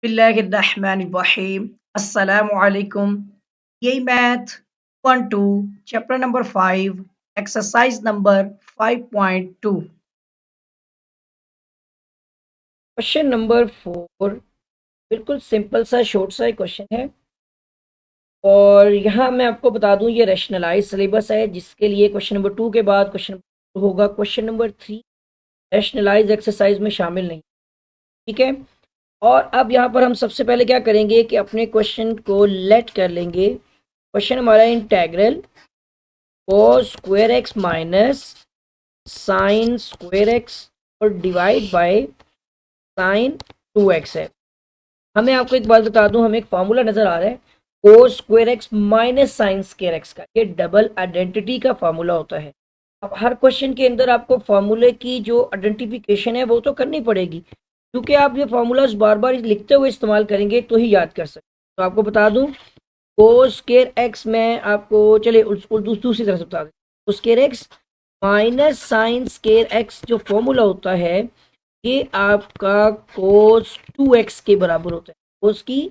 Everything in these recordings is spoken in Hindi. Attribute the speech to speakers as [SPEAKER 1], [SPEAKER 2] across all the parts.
[SPEAKER 1] बिस्मिल्लाहिर्रहमानिर्रहीम अस्सलामुअलैकुम। यही math 1-2 chapter number 5 exercise number 5.2।
[SPEAKER 2] Question number 4 बिल्कुल सिंपल सा शॉर्ट सा क्वेश्चन है। और यहाँ मैं आपको बता दूं ये रैशनलाइज सिलेबस है, जिसके लिए क्वेश्चन नंबर 2 के बाद क्वेश्चन होगा क्वेश्चन नंबर 3 रैशनलाइज एक्सरसाइज में शामिल नहीं। ठीक है। और अब यहाँ पर हम सबसे पहले क्या करेंगे कि अपने क्वेश्चन को लेट कर लेंगे। क्वेश्चन हमारा इंटेग्रल कोस square x minus sine square x और डिवाइड बाय साइन 2x है। हमें आपको एक बात बता दूं, हमें एक फॉर्मूला नजर आ रहा है कोस square x minus sine square x का। ये डबल आइडेंटिटी का फॉर्मूला होता है। अब हर क्वेश्चन के अंदर आपको फॉर्मूले की जो आइडेंटिफिकेशन है वो तो करनी पड़ेगी, क्योंकि आप ये फॉर्मूलाज बार बार लिखते हुए इस्तेमाल करेंगे तो ही याद कर सकते। तो आपको बता दूं कोस स्क्वायर एक्स में आपको चलिए दूसरी तरह से बता दें। कोस square x minus sine square x जो फॉर्मूला होता है ये आपका कोस 2x के बराबर होता है। कोस की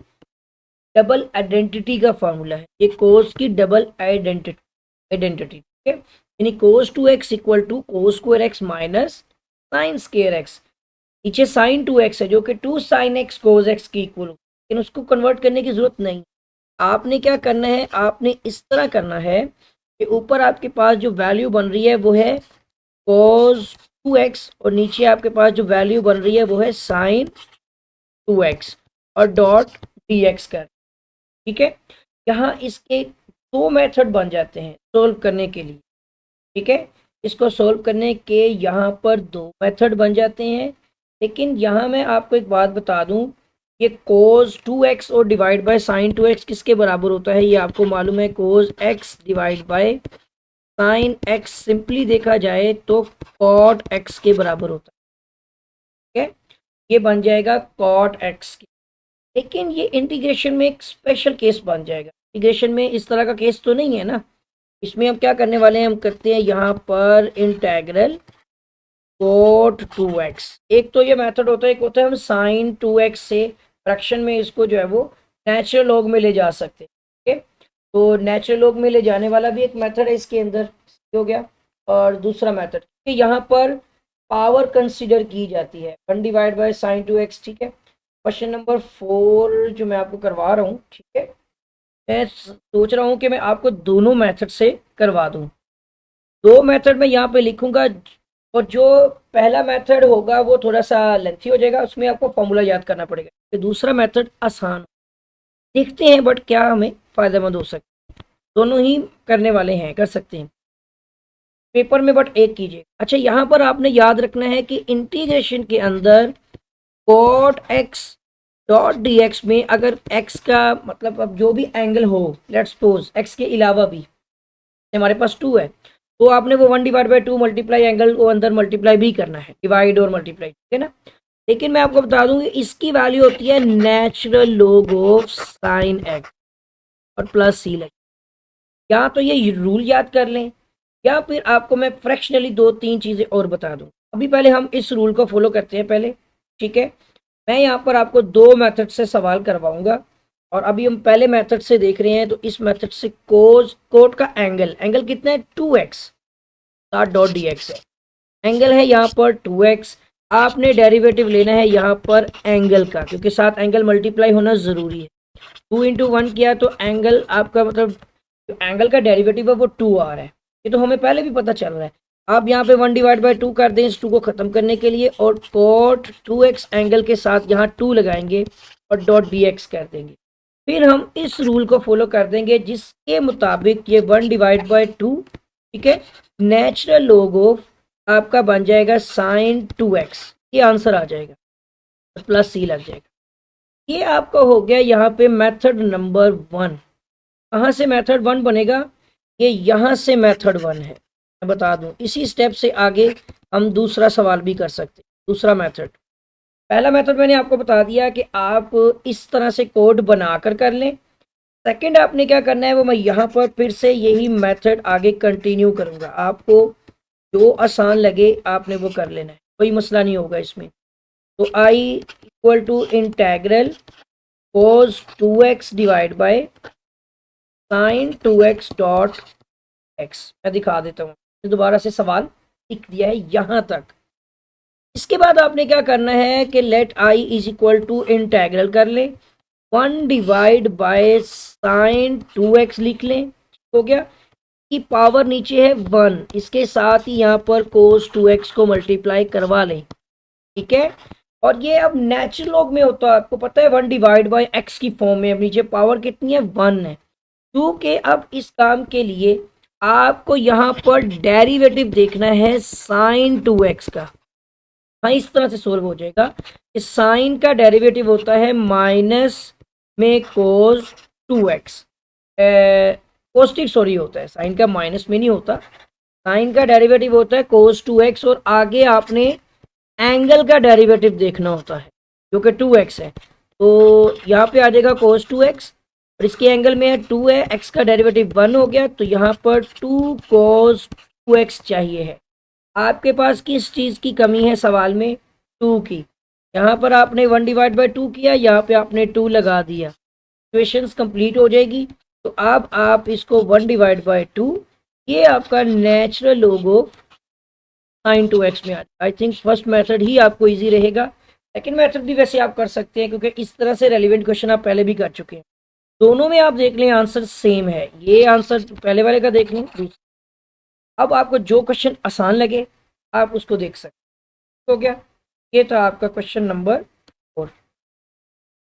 [SPEAKER 2] डबल आइडेंटिटी का फॉर्मूला है ये, कोस की डबल आइडेंटिटी ठीक है। यानी cos 2x equal to cos square x minus sine square x. नीचे साइन 2x है जो कि 2 साइन एक्स कोस एक्स की इक्वल, लेकिन उसको कन्वर्ट करने की जरूरत नहीं। आपने क्या करना है, आपने इस तरह करना है कि ऊपर आपके पास जो वैल्यू बन रही है वो है cos 2x और नीचे आपके पास जो वैल्यू बन रही है वो है sin 2x और डॉट dx कर। ठीक है। यहाँ इसके दो मेथड बन जाते हैं सोल्व करने के लिए। ठीक है। इसको सोल्व करने के यहाँ पर दो मेथड बन जाते हैं, लेकिन यहाँ मैं आपको एक बात बता दूं, ये cos 2x और डिवाइड बाय sin 2x किसके बराबर होता है ये आपको मालूम है। cos x divide by sin x simply देखा जाए तो cot x के बराबर होता है। ठीक है। ये बन जाएगा cot x की। लेकिन ये इंटीग्रेशन में एक स्पेशल केस बन जाएगा। इंटीग्रेशन में इस तरह का केस तो नहीं है ना। इसमें हम क्या करने वाले हैं, हम करते हैं यहाँ पर इंटेग्रल cot 2x। एक तो ये मेथड होता है, एक होता है हम sin 2x से फ्रैक्शन में इसको जो है वो नेचुरल लॉग में ले जा सकते हैं। ठीक है। तो नेचुरल लॉग में ले जाने वाला भी एक मेथड है इसके अंदर, हो गया। और दूसरा मेथड कि यहाँ पर पावर कंसीडर की जाती है 1 डिवाइड बाय साइन 2x। ठीक है। क्वेश्चन नंबर 4 जो मैं आपको करवा रहा हूँ, ठीक है, मैं सोच रहा हूँ कि मैं आपको दोनों मेथड से करवा दूँ। दो मेथड मैं यहाँ पे लिखूंगा, और जो पहला मेथड होगा वो थोड़ा सा लेंथी हो जाएगा, उसमें आपको फॉर्मूला याद करना पड़ेगा। तो दूसरा मेथड आसान देखते हैं बट क्या हमें फायदेमंद हो सकता है। दोनों ही करने वाले हैं, कर सकते हैं पेपर में, बट एक कीजिए। अच्छा, यहाँ पर आपने याद रखना है कि इंटीग्रेशन के अंदर cot x डॉट dx में अगर x का मतलब अब जो भी एंगल हो, लेट्स सपोज x के अलावा भी हमारे पास 2 है, तो आपने वो 1 डिवाइड बाई 2 मल्टीप्लाई एंगल को अंदर मल्टीप्लाई भी करना है, डिवाइड और मल्टीप्लाई। ठीक है ना। लेकिन मैं आपको बता दूं इसकी वैल्यू होती है natural log of sine x और प्लस सी लगे। या तो ये रूल याद कर लें, या फिर आपको मैं फ्रैक्शनली दो तीन चीज़ें और बता दूं। अभी पहले हम इस रूल को फॉलो करते हैं पहले। ठीक है। मैं यहाँ पर आपको दो मेथड से सवाल करवाऊंगा, और अभी हम पहले मेथड से देख रहे हैं। तो इस मेथड से कोस कोट का एंगल एंगल कितना है 2x डॉट डी एक्स है। एंगल है यहाँ पर 2x। आपने डेरिवेटिव लेना है यहाँ पर एंगल का, क्योंकि साथ एंगल मल्टीप्लाई होना ज़रूरी है। 2 इंटू 1 किया तो एंगल आपका मतलब जो एंगल का डेरिवेटिव है वो 2 आ रहा है। ये तो हमें पहले भी पता चल रहा है। आप यहाँ पे 1 डिवाइड बाई 2 कर दें इस 2 को ख़त्म करने के लिए, और cot 2x एंगल के साथ यहाँ 2 लगाएंगे और डॉट डी एक्स कर देंगे। फिर हम इस रूल को फॉलो कर देंगे जिसके मुताबिक ये 1 डिवाइड बाई 2, ठीक है, नेचुरल लॉग ऑफ आपका बन जाएगा साइन 2x। ये आंसर आ जाएगा और प्लस सी लग जाएगा। ये आपका हो गया यहाँ पे मेथड नंबर 1। कहाँ से मेथड 1 बनेगा, ये यहाँ से मेथड 1 है। मैं बता दूं इसी स्टेप से आगे हम दूसरा सवाल भी कर सकते हैं। दूसरा मेथड, पहला मेथड मैंने आपको बता दिया कि आप इस तरह से कोड बनाकर कर लें। सेकंड आपने क्या करना है वो मैं यहाँ पर फिर से यही मेथड आगे कंटिन्यू करूँगा। आपको जो आसान लगे आपने वो कर लेना है, कोई मसला नहीं होगा इसमें। तो I equal to integral cos 2x divide by sin 2x dot x। मैं दिखा देता हूँ, दोबारा से सवाल लिख दिया है यहाँ तक। इसके बाद आपने क्या करना है कि let I is equal to integral कर लें, 1 डिवाइड बाय साइन 2x लिख लें, हो गया। की पावर नीचे है 1, इसके साथ ही यहाँ पर cos 2x को मल्टीप्लाई करवा लें, ठीक है। और ये अब नेचुरल लॉग में होता है, आपको पता है 1 डिवाइड बाय x की फॉर्म में। अब नीचे पावर कितनी है, 1 है। क्योंकि अब इस काम के लिए आपको यहाँ पर डेरिवेटिव देखना है साइन 2x का। हाँ, इस तरह से सोल्व हो जाएगा कि साइन का डेरिवेटिव होता है माइनस में कोस 2x, पॉजिटिव सॉरी होता है, साइन का माइनस में नहीं होता। साइन का डेरिवेटिव होता है कोस 2x और आगे आपने एंगल का डेरिवेटिव देखना होता है जो कि 2x है। तो यहाँ पे आ जाएगा कोस 2x और इसके एंगल में है 2 है, x का डेरिवेटिव 1 हो गया, तो यहाँ पर 2 cos 2x चाहिए है। आपके पास किस चीज़ की कमी है सवाल में, 2 की। यहाँ पर आपने 1 डिवाइड बाय 2 किया, यहाँ पे आपने 2 लगा दिया, इक्वेशंस कंप्लीट हो जाएगी। तो अब आप इसको 1 डिवाइड बाय 2, ये आपका natural log of sine 2x में आ जाए। आई थिंक फर्स्ट मेथड ही आपको इजी रहेगा, सेकंड मेथड भी वैसे आप कर सकते हैं क्योंकि इस तरह से रेलिवेंट क्वेश्चन आप पहले भी कर चुके हैं। दोनों में आप देख लें आंसर सेम है, ये आंसर पहले वाले का देख लें, अब आपको जो क्वेश्चन आसान लगे आप उसको देख सकते हो। क्या ये था आपका क्वेश्चन नंबर